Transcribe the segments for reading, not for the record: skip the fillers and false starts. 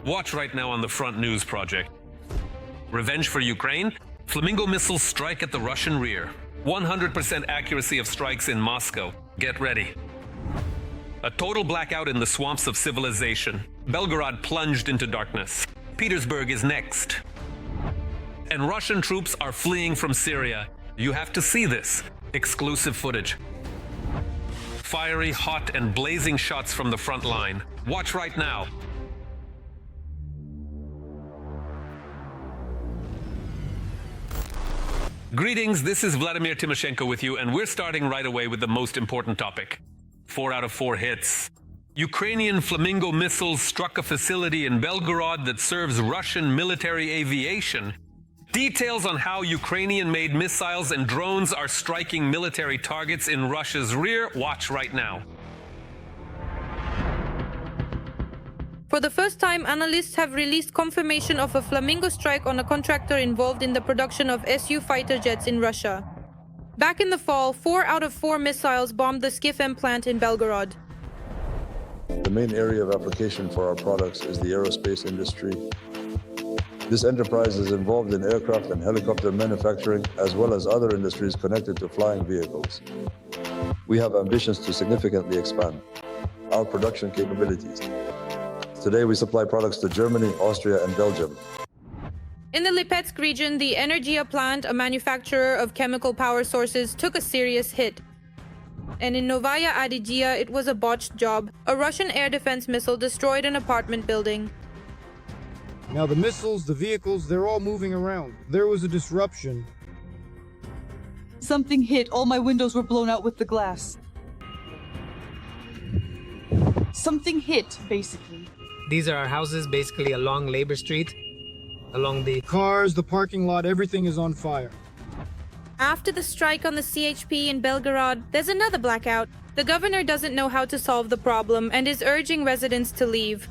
Watch right now on the Front News project. Revenge for Ukraine? Flamingo missiles strike at the Russian rear. 100% accuracy of strikes in Moscow. Get ready. A total blackout in the swamps of civilization. Belgorod plunged into darkness. Petersburg is next. And Russian troops are fleeing from Syria. You have to see this. Exclusive footage. Fiery, hot, and blazing shots from the front line. Watch right now. Greetings, this is Vladimir Timoshenko with you, and we're starting right away with the most important topic. 4 out of 4 hits. Ukrainian Flamingo missiles struck a facility in Belgorod that serves Russian military aviation. Details on how Ukrainian-made missiles and drones are striking military targets in Russia's rear. Watch right now. For the first time, analysts have released confirmation of a Flamingo strike on a contractor involved in the production of Su fighter jets in Russia. Back in the fall, 4 out of 4 missiles bombed the SkifM plant in Belgorod. The main area of application for our products is the aerospace industry. This enterprise is involved in aircraft and helicopter manufacturing, as well as other industries connected to flying vehicles. We have ambitions to significantly expand our production capabilities. Today, we supply products to Germany, Austria, and Belgium. In the Lipetsk region, the Energia plant, a manufacturer of chemical power sources, took a serious hit. And in Novaya Adigia, it was a botched job. A Russian air defense missile destroyed an apartment building. Now the missiles, the vehicles, they're all moving around. There was a disruption. Something hit. All my windows were blown out with the glass. Something hit, basically. These are our houses, basically along Labor Street, along the Cars, the parking lot, everything is on fire. After the strike on the CHP in Belgorod, there's another blackout. The governor doesn't know how to solve the problem and is urging residents to leave.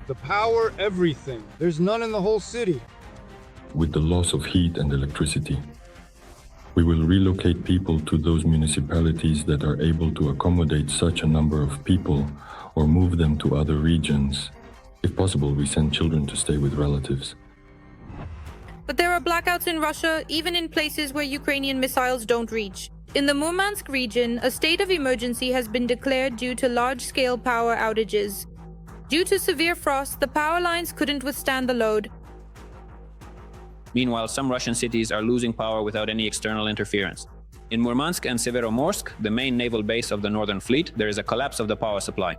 The power, everything. There's none in the whole city. With the loss of heat and electricity, we will relocate people to those municipalities that are able to accommodate such a number of people, or move them to other regions. If possible, we send children to stay with relatives. But there are blackouts in Russia, even in places where Ukrainian missiles don't reach. In the Murmansk region, a state of emergency has been declared due to large-scale power outages. Due to severe frost, the power lines couldn't withstand the load. Meanwhile, some Russian cities are losing power without any external interference. In Murmansk and Severomorsk, the main naval base of the Northern Fleet, there is a collapse of the power supply.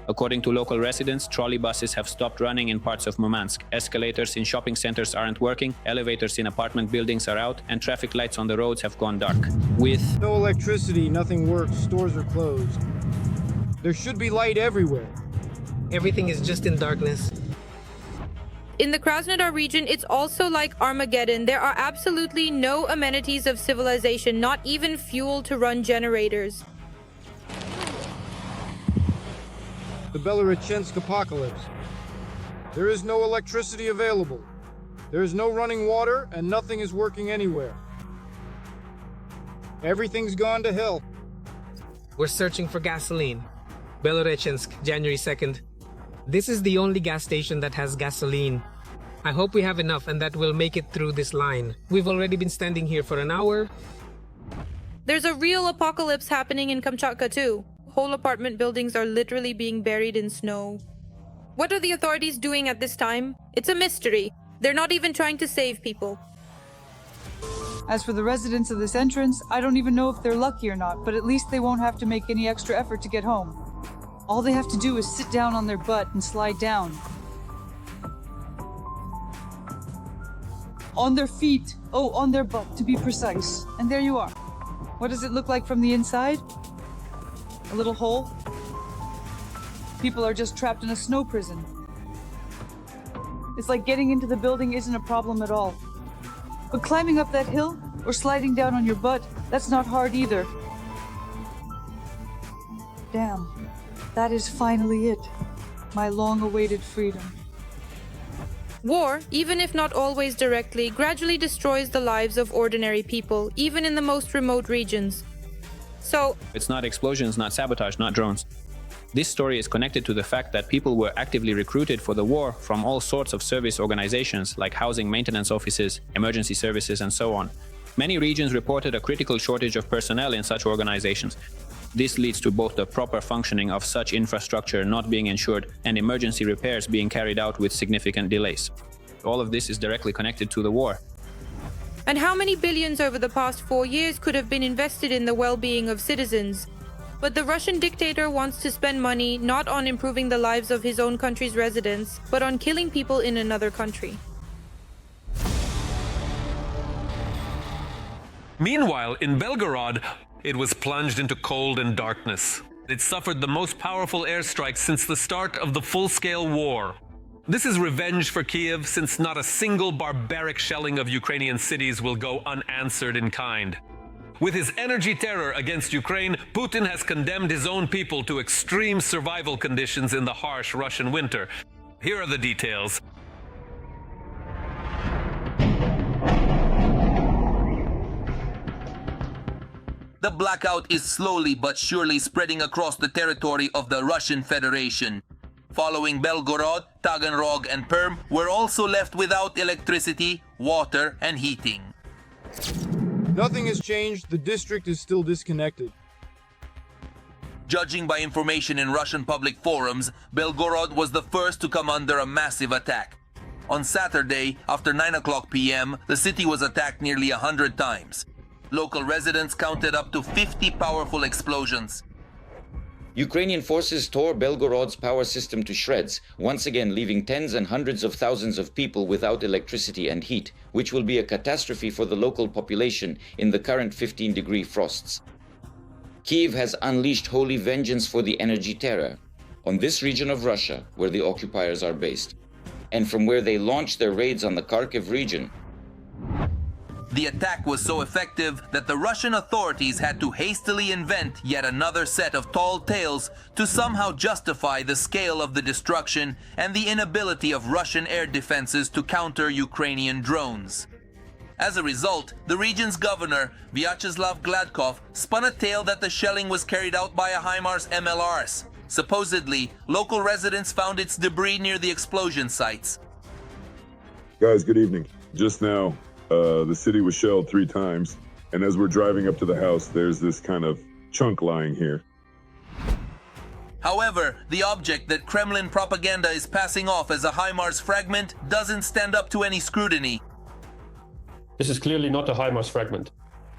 According to local residents, trolley buses have stopped running in parts of Murmansk, escalators in shopping centers aren't working, elevators in apartment buildings are out, and traffic lights on the roads have gone dark. With no electricity, nothing works, stores are closed. There should be light everywhere. everything is just in darkness. In the Krasnodar region, it's also like Armageddon. There are absolutely no amenities of civilization, not even fuel to run generators. The Belorochensk apocalypse. There is no electricity available. There is no running water, and nothing is working anywhere. Everything's gone to hell. We're searching for gasoline. Belorochensk, January 2nd. This is the only gas station that has gasoline. I hope we have enough and that we'll make it through this line. We've already been standing here for an hour. There's a real apocalypse happening in Kamchatka too. Whole apartment buildings are literally being buried in snow. What are the authorities doing at this time? It's a mystery. They're not even trying to save people. As for the residents of this entrance, I don't even know if they're lucky or not, but at least they won't have to make any extra effort to get home. All they have to do is sit down on their butt and slide down. On their feet. Oh, on their butt, to be precise. And there you are. What does it look like from the inside? A little hole? People are just trapped in a snow prison. It's like getting into the building isn't a problem at all. But climbing up that hill, or sliding down on your butt, that's not hard either. Damn. That is finally it. My long-awaited freedom. War, even if not always directly, gradually destroys the lives of ordinary people, even in the most remote regions. So, It's not explosions, not sabotage, not drones. This story is connected to the fact that people were actively recruited for the war from all sorts of service organizations like housing maintenance offices, emergency services, and so on. Many regions reported a critical shortage of personnel in such organizations. This leads to both the proper functioning of such infrastructure not being ensured and emergency repairs being carried out with significant delays. All of this is directly connected to the war. and how many billions over the past 4 years could have been invested in the well-being of citizens? But the Russian dictator wants to spend money not on improving the lives of his own country's residents, but on killing people in another country. Meanwhile, in Belgorod, it was plunged into cold and darkness. It suffered the most powerful airstrikes since the start of the full-scale war. This is revenge for Kyiv, since not a single barbaric shelling of Ukrainian cities will go unanswered in kind. With his energy terror against Ukraine, Putin has condemned his own people to extreme survival conditions in the harsh Russian winter. Here are the details. The blackout is slowly but surely spreading across the territory of the Russian Federation. Following Belgorod, Taganrog and Perm were also left without electricity, water and heating. Nothing has changed, the district is still disconnected. Judging by information in Russian public forums, Belgorod was the first to come under a massive attack. On Saturday, after 9 o'clock p.m., the city was attacked nearly 100 times. Local residents counted up to 50 powerful explosions. Ukrainian forces tore Belgorod's power system to shreds, once again leaving tens and hundreds of thousands of people without electricity and heat, which will be a catastrophe for the local population in the current 15-degree frosts. Kyiv has unleashed holy vengeance for the energy terror on this region of Russia where the occupiers are based, and from where they launched their raids on the Kharkiv region. The attack was so effective that the Russian authorities had to hastily invent yet another set of tall tales to somehow justify the scale of the destruction and the inability of Russian air defenses to counter Ukrainian drones. As a result, the region's governor, Vyacheslav Gladkov, spun a tale that the shelling was carried out by a HIMARS MLRS. Supposedly, local residents found its debris near the explosion sites. Guys, good evening. Just now, the city was shelled 3 times, and as we're driving up to the house, there's this kind of chunk lying here. However, the object that Kremlin propaganda is passing off as a HIMARS fragment doesn't stand up to any scrutiny. This is clearly not a HIMARS fragment,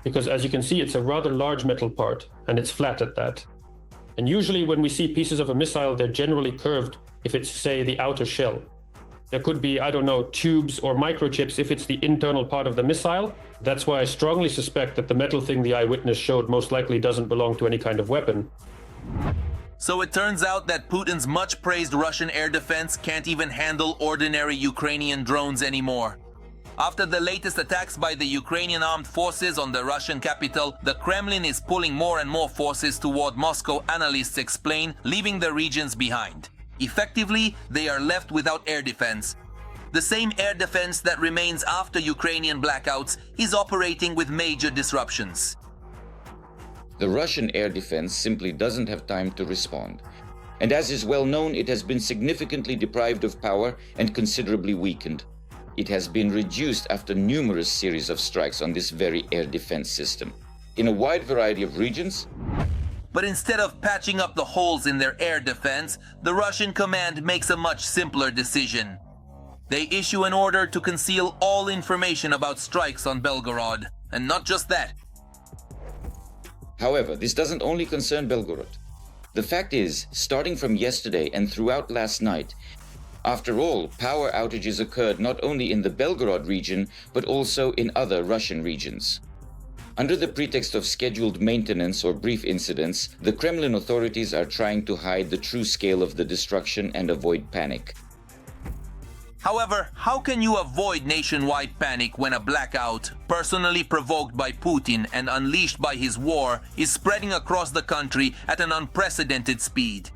because as you can see, it's a rather large metal part, and it's flat at that. And usually when we see pieces of a missile, they're generally curved if it's, say, the outer shell. There could be, I don't know, tubes or microchips if it's the internal part of the missile. That's why I strongly suspect that the metal thing the eyewitness showed most likely doesn't belong to any kind of weapon. So it turns out that Putin's much praised Russian air defense can't even handle ordinary Ukrainian drones anymore. After the latest attacks by the Ukrainian armed forces on the Russian capital, the Kremlin is pulling more and more forces toward Moscow, analysts explain, leaving the regions behind. Effectively, they are left without air defense. The same air defense that remains after Ukrainian blackouts is operating with major disruptions. The Russian air defense simply doesn't have time to respond. And as is well known, it has been significantly deprived of power and considerably weakened. It has been reduced after numerous series of strikes on this very air defense system in a wide variety of regions. But instead of patching up the holes in their air defense, the Russian command makes a much simpler decision. They issue an order to conceal all information about strikes on Belgorod. And not just that. However, this doesn't only concern Belgorod. The fact is, starting from yesterday and throughout last night, after all, power outages occurred not only in the Belgorod region, but also in other Russian regions. Under the pretext of scheduled maintenance or brief incidents, the Kremlin authorities are trying to hide the true scale of the destruction and avoid panic. However, how can you avoid nationwide panic when a blackout, personally provoked by Putin and unleashed by his war, is spreading across the country at an unprecedented speed?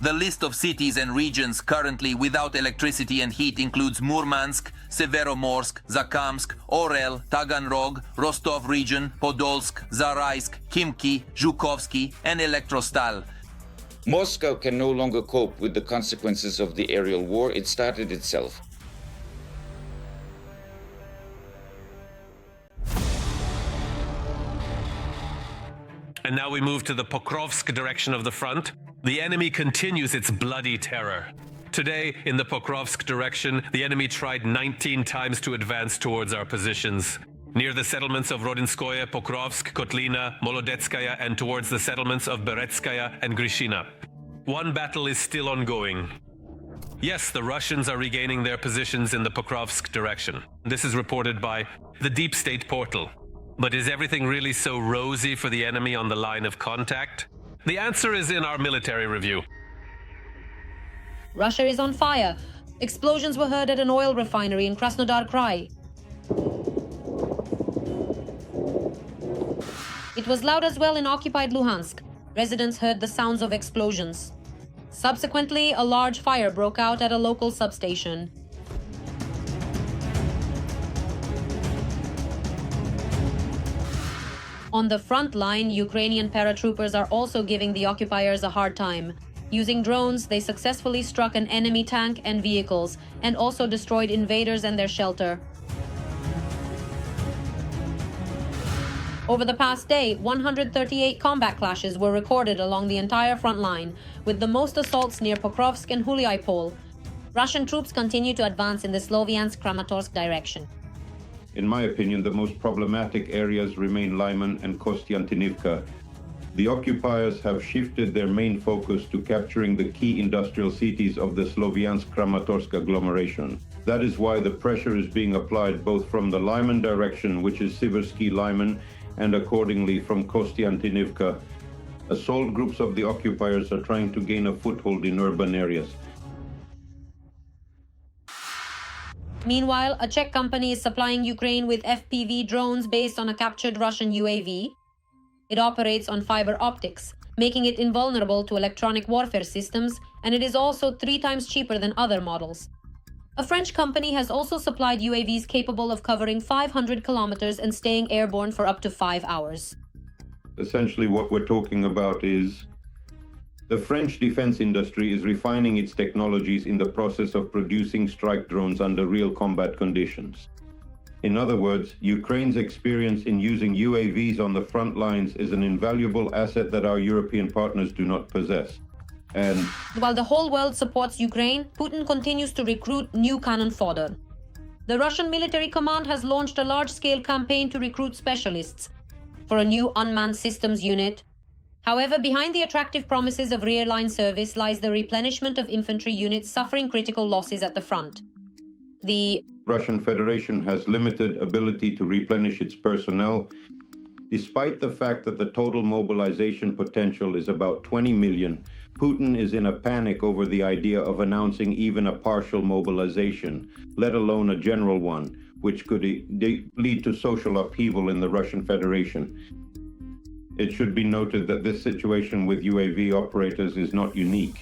The list of cities and regions currently without electricity and heat includes Murmansk, Severomorsk, Zakamsk, Orel, Taganrog, Rostov region, Podolsk, Zaraisk, Khimki, Zhukovsky, and Elektrostal. Moscow can no longer cope with the consequences of the aerial war it started itself. And now we move to the Pokrovsk direction of the front. The enemy continues its bloody terror. Today, in the Pokrovsk direction, the enemy tried 19 times to advance towards our positions. Near the settlements of Rodinskoye, Pokrovsk, Kotlina, Molodetskaya, and towards the settlements of Beretskaya and Grishina. One battle is still ongoing. Yes, the Russians are regaining their positions in the Pokrovsk direction. This is reported by the Deep State portal. But is everything really so rosy for the enemy on the line of contact? The answer is in our military review. Russia is on fire. Explosions were heard at an oil refinery in Krasnodar Krai. It was loud as well in occupied Luhansk. Residents heard the sounds of explosions. Subsequently, a large fire broke out at a local substation. On the front line, Ukrainian paratroopers are also giving the occupiers a hard time. Using drones, they successfully struck an enemy tank and vehicles, and also destroyed invaders and their shelter. Over the past day, 138 combat clashes were recorded along the entire front line, with the most assaults near Pokrovsk and Huliaipol. Russian troops continue to advance in the Sloviansk-Kramatorsk direction. In my opinion, the most problematic areas remain Lyman and Kostiantynivka. The occupiers have shifted their main focus to capturing the key industrial cities of the Sloviansk-Kramatorsk agglomeration. That is why the pressure is being applied both from the Lyman direction, which is Siversky Lyman, and accordingly from Kostiantynivka. Assault groups of the occupiers are trying to gain a foothold in urban areas. Meanwhile, a Czech company is supplying Ukraine with FPV drones based on a captured Russian UAV. It operates on fiber optics, making it invulnerable to electronic warfare systems, and it is also 3 times cheaper than other models. A French company has also supplied UAVs capable of covering 500 kilometers and staying airborne for up to 5 hours. Essentially, what we're talking about is the French defense industry is refining its technologies in the process of producing strike drones under real combat conditions. In other words, Ukraine's experience in using UAVs on the front lines is an invaluable asset that our European partners do not possess. And while the whole world supports Ukraine, Putin continues to recruit new cannon fodder. The Russian military command has launched a large-scale campaign to recruit specialists for a new unmanned systems unit. However, behind the attractive promises of rear-line service lies the replenishment of infantry units suffering critical losses at the front. The Russian Federation has limited ability to replenish its personnel, despite the fact that the total mobilization potential is about 20 million. Putin is in a panic over the idea of announcing even a partial mobilization, let alone a general one, which could lead to social upheaval in the Russian Federation. It should be noted that this situation with UAV operators is not unique.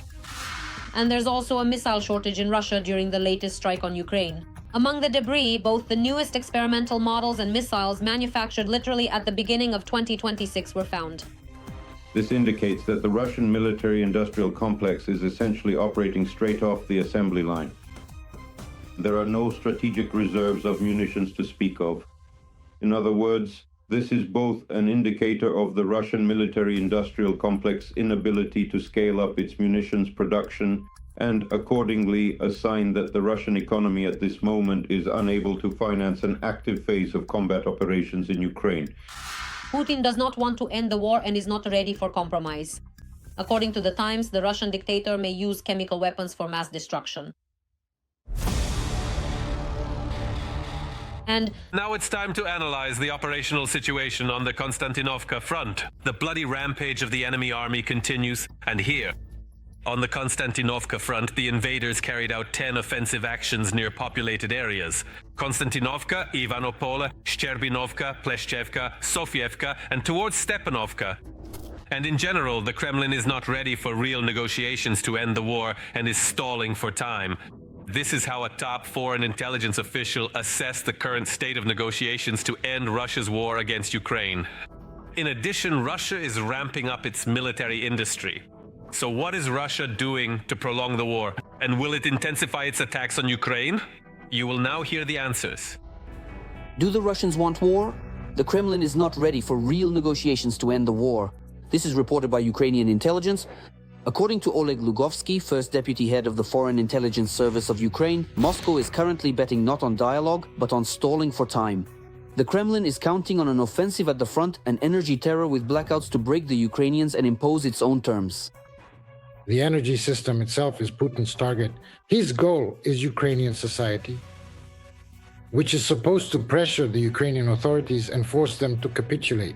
And there's also a missile shortage in Russia during the latest strike on Ukraine. Among the debris, both the newest experimental models and missiles manufactured literally at the beginning of 2026 were found. This indicates that the Russian military-industrial complex is essentially operating straight off the assembly line. There are no strategic reserves of munitions to speak of. In other words, this is both an indicator of the Russian military-industrial complex inability to scale up its munitions production and accordingly a sign that the Russian economy at this moment is unable to finance an active phase of combat operations in Ukraine. Putin does not want to end the war and is not ready for compromise. According to the Times, the Russian dictator may use chemical weapons for mass destruction. And now it's time to analyze the operational situation on the Konstantinovka front. The bloody rampage of the enemy army continues, and here, on the Konstantinovka front, the invaders carried out 10 offensive actions near populated areas. Konstantinovka, Ivanopole, Shcherbinovka, Pleshchevka, Sofievka, and towards Stepanovka. And in general, the Kremlin is not ready for real negotiations to end the war and is stalling for time. This is how a top foreign intelligence official assessed the current state of negotiations to end Russia's war against Ukraine. In addition, Russia is ramping up its military industry. So what is Russia doing to prolong the war? And will it intensify its attacks on Ukraine? You will now hear the answers. Do the Russians want war? The Kremlin is not ready for real negotiations to end the war. This is reported by Ukrainian intelligence. According to Oleg Lugovsky, first deputy head of the Foreign Intelligence Service of Ukraine, Moscow is currently betting not on dialogue, but on stalling for time. The Kremlin is counting on an offensive at the front and energy terror with blackouts to break the Ukrainians and impose its own terms. The energy system itself is Putin's target. His goal is Ukrainian society, which is supposed to pressure the Ukrainian authorities and force them to capitulate.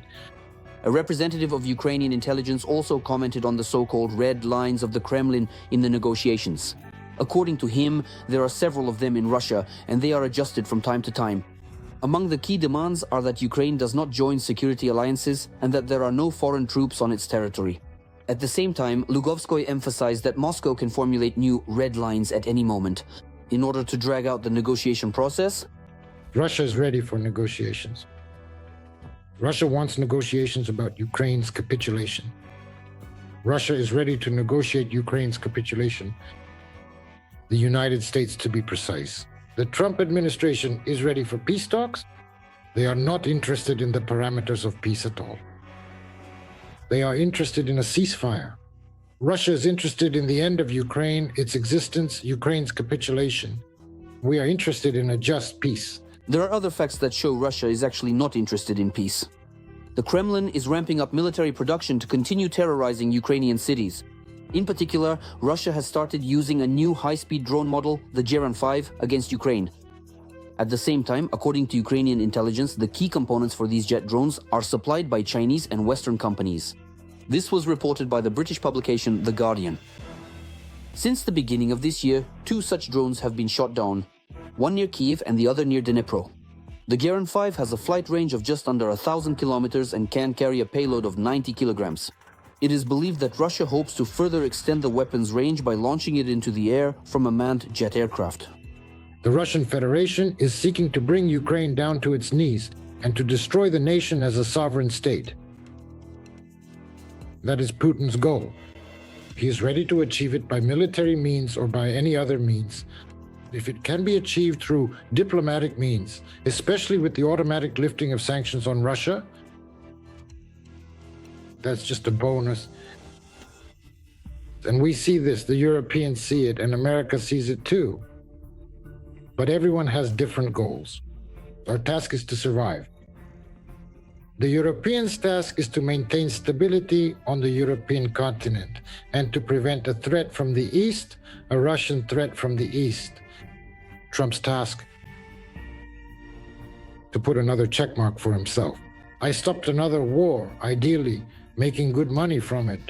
A representative of Ukrainian intelligence also commented on the so-called red lines of the Kremlin in the negotiations. According to him, there are several of them in Russia, and they are adjusted from time to time. Among the key demands are that Ukraine does not join security alliances and that there are no foreign troops on its territory. At the same time, Lugovskoy emphasized that Moscow can formulate new red lines at any moment. In order to drag out the negotiation process, Russia is ready for negotiations. Russia wants negotiations about Ukraine's capitulation. Russia is ready to negotiate Ukraine's capitulation. The United States, to be precise. The Trump administration is ready for peace talks. They are not interested in the parameters of peace at all. They are interested in a ceasefire. Russia is interested in the end of Ukraine, its existence, Ukraine's capitulation. We are interested in a just peace. There are other facts that show Russia is actually not interested in peace. The Kremlin is ramping up military production to continue terrorizing Ukrainian cities. In particular, Russia has started using a new high-speed drone model, the Gerasimov, against Ukraine. At the same time, according to Ukrainian intelligence, the key components for these jet drones are supplied by Chinese and Western companies. This was reported by the British publication The Guardian. Since the beginning of this year, 2 such drones have been shot down, one near Kyiv and the other near Dnipro. The Gerasimov has a flight range of just under 1,000 kilometers and can carry a payload of 90 kilograms. It is believed that Russia hopes to further extend the weapon's range by launching it into the air from a manned jet aircraft. The Russian Federation is seeking to bring Ukraine down to its knees and to destroy the nation as a sovereign state. That is Putin's goal. He is ready to achieve it by military means or by any other means. If it can be achieved through diplomatic means, especially with the automatic lifting of sanctions on Russia, that's just a bonus. And we see this, the Europeans see it, and America sees it too. But everyone has different goals. Our task is to survive. The Europeans' task is to maintain stability on the European continent and to prevent a threat from the east, a Russian threat from the east. Trump's task, to put another checkmark for himself. I stopped another war, ideally, making good money from it.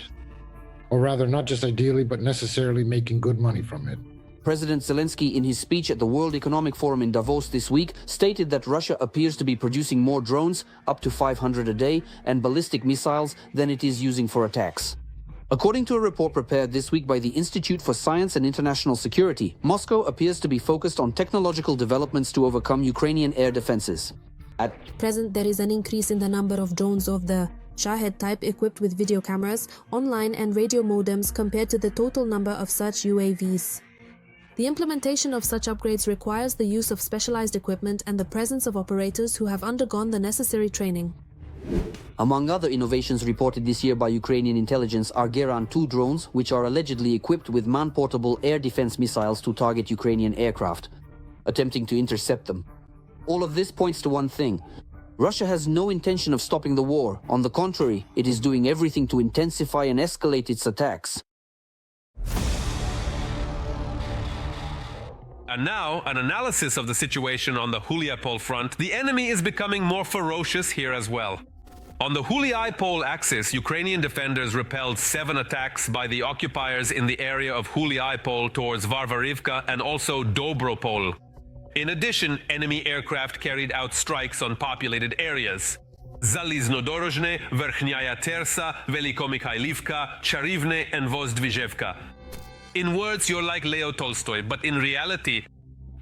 Or rather, not just ideally, but necessarily making good money from it. President Zelensky, in his speech at the World Economic Forum in Davos this week, stated that Russia appears to be producing more drones, up to 500 a day, and ballistic missiles than it is using for attacks. According to a report prepared this week by the Institute for Science and International Security, Moscow appears to be focused on technological developments to overcome Ukrainian air defenses. At present, there is an increase in the number of drones of the Shahed type equipped with video cameras, online and radio modems compared to the total number of such UAVs. The implementation of such upgrades requires the use of specialized equipment and the presence of operators who have undergone the necessary training. Among other innovations reported this year by Ukrainian intelligence are Geran 2 drones, which are allegedly equipped with man-portable air defense missiles to target Ukrainian aircraft, attempting to intercept them. All of this points to one thing. Russia has no intention of stopping the war. On the contrary, it is doing everything to intensify and escalate its attacks. And now, an analysis of the situation on the Huliapol front. The enemy is becoming more ferocious here as well. On the Huliapol axis, Ukrainian defenders repelled 7 attacks by the occupiers in the area of Huliapol towards Varvarivka and also Dobropol. In addition, enemy aircraft carried out strikes on populated areas. Zaliznodorozhne, Verkhnyaya Tersa, Velikomikhailivka, Charivne, and Vozdvizhevka. In words, you're like Leo Tolstoy, but in reality,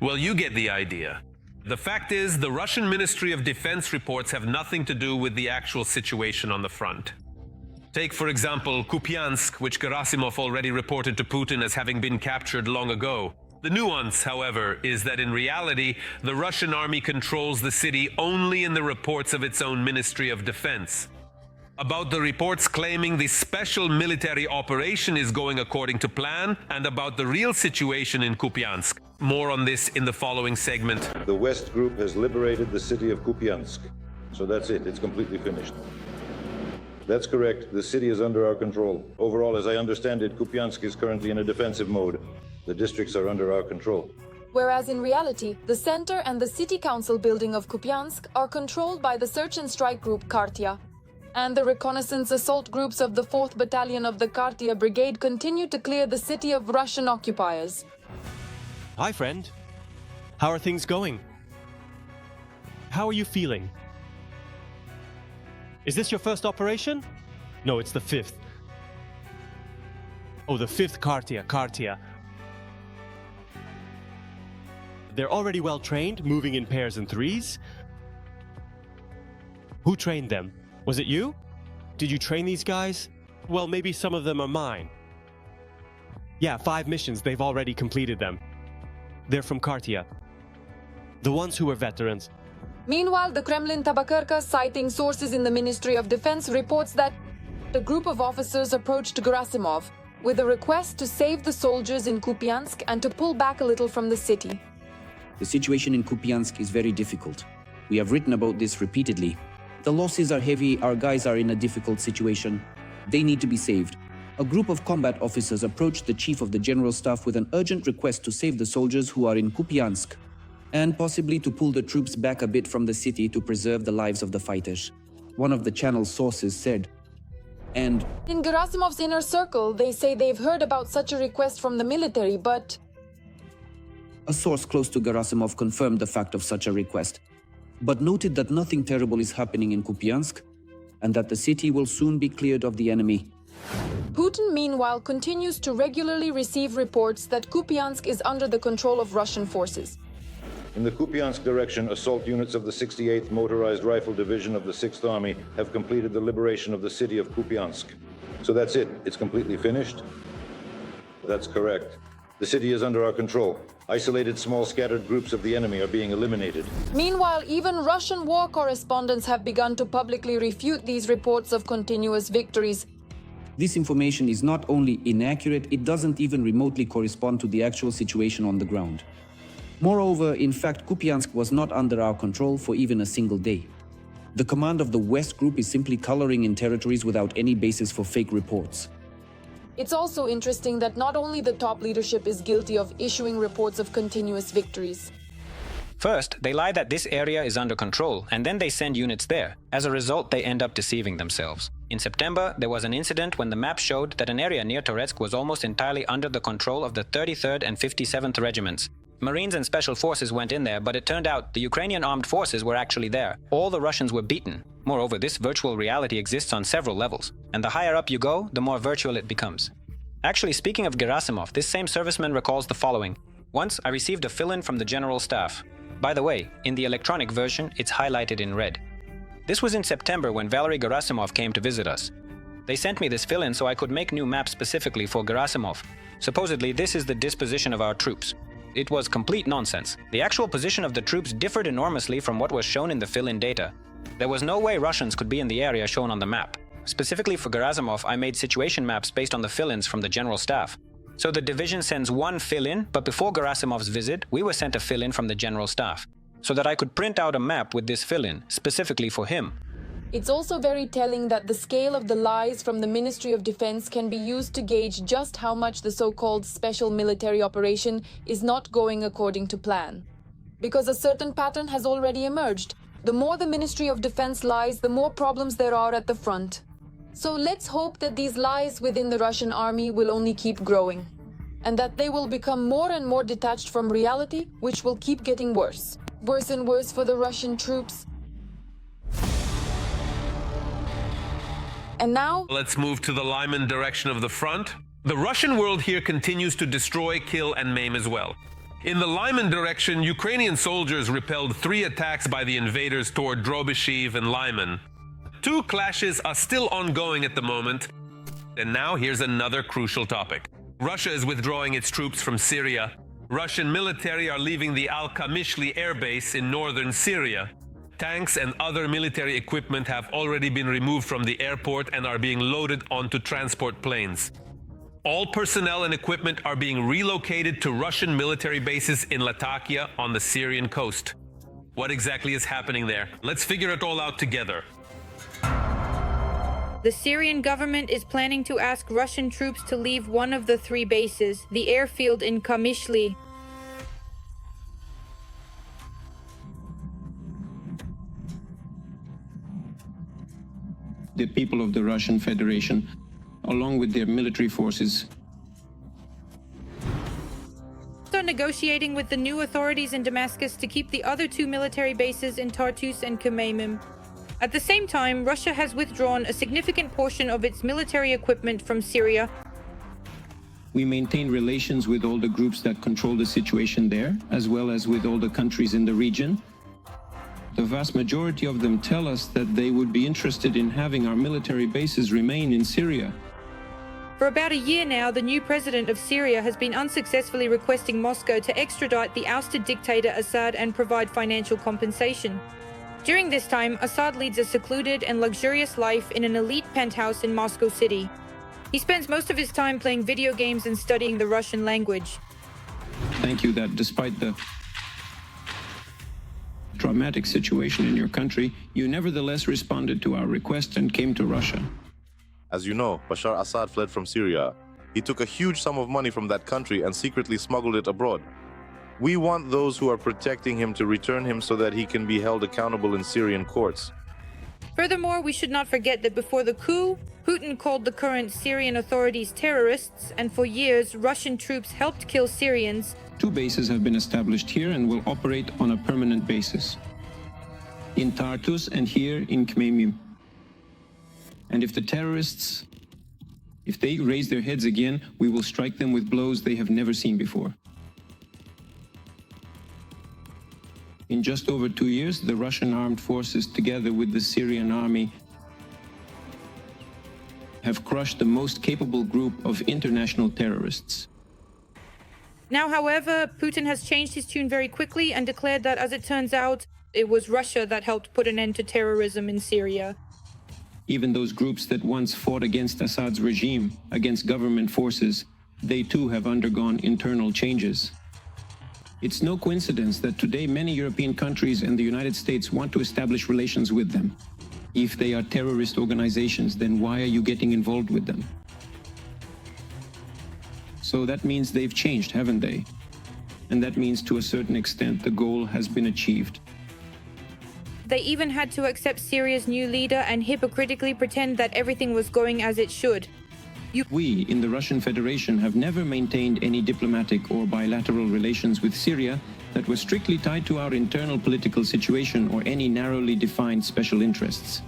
well, you get the idea. The fact is, the Russian Ministry of Defense reports have nothing to do with the actual situation on the front. Take, for example, Kupyansk, which Gerasimov already reported to Putin as having been captured long ago. The nuance, however, is that in reality, the Russian army controls the city only in the reports of its own Ministry of Defense. About the reports claiming the special military operation is going according to plan, and about the real situation in Kupyansk. More on this in the following segment. The West Group has liberated the city of Kupyansk. So that's it, it's completely finished. That's correct, the city is under our control. Overall, as I understand it, Kupyansk is currently in a defensive mode. The districts are under our control. Whereas in reality, the center and the city council building of Kupyansk are controlled by the search and strike group Khartiia. And the reconnaissance assault groups of the 4th Battalion of the Khartiia Brigade continue to clear the city of Russian occupiers. Hi, friend. How are things going? How are you feeling? Is this your first operation? No, it's the 5th. Oh, the 5th Khartiia. They're already well trained, moving in pairs and threes. Who trained them? Was it you? Did you train these guys? Well, maybe some of them are mine. Yeah, 5 missions, they've already completed them. They're from Khartiia. The ones who were veterans. Meanwhile, the Kremlin Tabakerka, citing sources in the Ministry of Defense, reports that a group of officers approached Gerasimov with a request to save the soldiers in Kupyansk and to pull back a little from the city. The situation in Kupyansk is very difficult. We have written about this repeatedly. The losses are heavy, our guys are in a difficult situation. They need to be saved. A group of combat officers approached the chief of the general staff with an urgent request to save the soldiers who are in Kupyansk, and possibly to pull the troops back a bit from the city to preserve the lives of the fighters. One of the channel's sources said, and in Gerasimov's inner circle, they say they've heard about such a request from the military, but a source close to Gerasimov confirmed the fact of such a request, but noted that nothing terrible is happening in Kupyansk, and that the city will soon be cleared of the enemy. Putin, meanwhile, continues to regularly receive reports that Kupyansk is under the control of Russian forces. In the Kupyansk direction, assault units of the 68th Motorized Rifle Division of the 6th Army have completed the liberation of the city of Kupyansk. So that's it, it's completely finished? That's correct. The city is under our control. Isolated small scattered groups of the enemy are being eliminated. Meanwhile, even Russian war correspondents have begun to publicly refute these reports of continuous victories. This information is not only inaccurate, it doesn't even remotely correspond to the actual situation on the ground. Moreover, in fact, Kupyansk was not under our control for even a single day. The command of the West Group is simply coloring in territories without any basis for fake reports. It's also interesting that not only the top leadership is guilty of issuing reports of continuous victories. First, they lie that this area is under control, and then they send units there. As a result, they end up deceiving themselves. In September, there was an incident when the map showed that an area near Toretsk was almost entirely under the control of the 33rd and 57th regiments. Marines and special forces went in there, but it turned out the Ukrainian armed forces were actually there. All the Russians were beaten. Moreover, this virtual reality exists on several levels, and the higher up you go, the more virtual it becomes. Actually, speaking of Gerasimov, this same serviceman recalls the following. Once, I received a fill-in from the general staff. By the way, in the electronic version, it's highlighted in red. This was in September when Valery Gerasimov came to visit us. They sent me this fill-in so I could make new maps specifically for Gerasimov. Supposedly, this is the disposition of our troops. It was complete nonsense. The actual position of the troops differed enormously from what was shown in the fill-in data. There was no way Russians could be in the area shown on the map. Specifically for Gerasimov, I made situation maps based on the fill-ins from the general staff. So the division sends one fill-in, but before Gerasimov's visit, we were sent a fill-in from the general staff, so that I could print out a map with this fill-in, specifically for him. It's also very telling that the scale of the lies from the Ministry of Defense can be used to gauge just how much the so-called special military operation is not going according to plan. Because a certain pattern has already emerged. The more the Ministry of Defense lies, the more problems there are at the front. So let's hope that these lies within the Russian army will only keep growing, and that they will become more and more detached from reality, which will keep getting worse. Worse and worse for the Russian troops. And now, let's move to the Lyman direction of the front. The Russian world here continues to destroy, kill, and maim as well. In the Lyman direction, Ukrainian soldiers repelled 3 attacks by the invaders toward Drobyshiv and Lyman. 2 clashes are still ongoing at the moment. And now here's another crucial topic. Russia is withdrawing its troops from Syria. Russian military are leaving the Al-Kamishli air base in northern Syria. Tanks and other military equipment have already been removed from the airport and are being loaded onto transport planes. All personnel and equipment are being relocated to Russian military bases in Latakia on the Syrian coast. What exactly is happening there? Let's figure it all out together. The Syrian government is planning to ask Russian troops to leave one of the 3 bases, the airfield in Kamishli. The people of the Russian Federation, along with their military forces, are negotiating with the new authorities in Damascus to keep the other 2 military bases in Tartus and Khmeimim. At the same time, Russia has withdrawn a significant portion of its military equipment from Syria. we maintain relations with all the groups that control the situation there, as well as with all the countries in the region. The vast majority of them tell us that they would be interested in having our military bases remain in Syria. For about a year now, the new president of Syria has been unsuccessfully requesting Moscow to extradite the ousted dictator Assad and provide financial compensation. During this time, Assad leads a secluded and luxurious life in an elite penthouse in Moscow City. He spends most of his time playing video games and studying the Russian language. Thank you that despite the dramatic situation in your country, you nevertheless responded to our request and came to Russia. As you know, Bashar Assad fled from Syria. He took a huge sum of money from that country and secretly smuggled it abroad. We want those who are protecting him to return him so that he can be held accountable in Syrian courts. Furthermore, we should not forget that before the coup, Putin called the current Syrian authorities terrorists, and for years, Russian troops helped kill Syrians. 2 bases have been established here and will operate on a permanent basis. In Tartus and here in Khmeimim. And if the terrorists, if they raise their heads again, we will strike them with blows they have never seen before. In just over 2 years, the Russian armed forces, together with the Syrian army, have crushed the most capable group of international terrorists. Now, however, Putin has changed his tune very quickly and declared that, as it turns out, it was Russia that helped put an end to terrorism in Syria. Even those groups that once fought against Assad's regime, against government forces, they too have undergone internal changes. It's no coincidence that today many European countries and the United States want to establish relations with them. If they are terrorist organizations, then why are you getting involved with them? So that means they've changed, haven't they? And that means to a certain extent the goal has been achieved. They even had to accept Syria's new leader and hypocritically pretend that everything was going as it should. We, in the Russian Federation, have never maintained any diplomatic or bilateral relations with Syria that were strictly tied to our internal political situation or any narrowly defined special interests.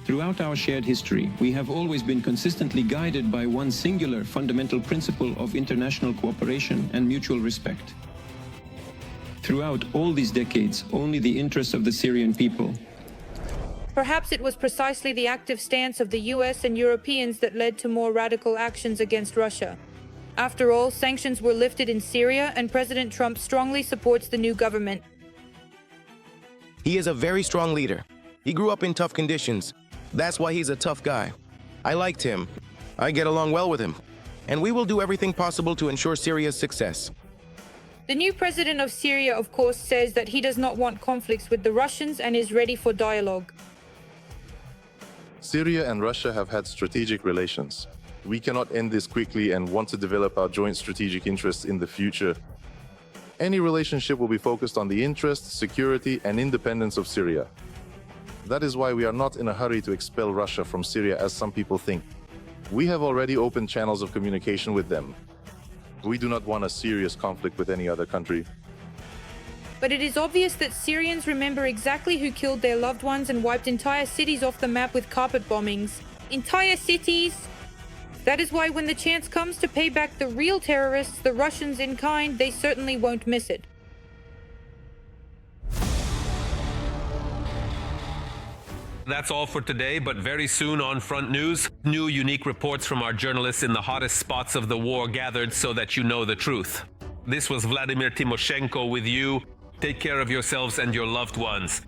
Throughout our shared history, we have always been consistently guided by one singular fundamental principle of international cooperation and mutual respect. Throughout all these decades, only the interests of the Syrian people. Perhaps it was precisely the active stance of the US and Europeans that led to more radical actions against Russia. After all, sanctions were lifted in Syria, and President Trump strongly supports the new government. He is a very strong leader. He grew up in tough conditions. That's why he's a tough guy. I liked him. I get along well with him. And we will do everything possible to ensure Syria's success. The new president of Syria, of course, says that he does not want conflicts with the Russians and is ready for dialogue. Syria and Russia have had strategic relations. We cannot end this quickly and want to develop our joint strategic interests in the future. Any relationship will be focused on the interests, security, and independence of Syria. That is why we are not in a hurry to expel Russia from Syria as some people think. We have already opened channels of communication with them. We do not want a serious conflict with any other country. But it is obvious that Syrians remember exactly who killed their loved ones and wiped entire cities off the map with carpet bombings. entire cities. That is why when the chance comes to pay back the real terrorists, the Russians in kind, they certainly won't miss it. That's all for today, but very soon on Front News, new unique reports from our journalists in the hottest spots of the war gathered so that you know the truth. This was Vladimir Timoshenko with you. Take care of yourselves and your loved ones.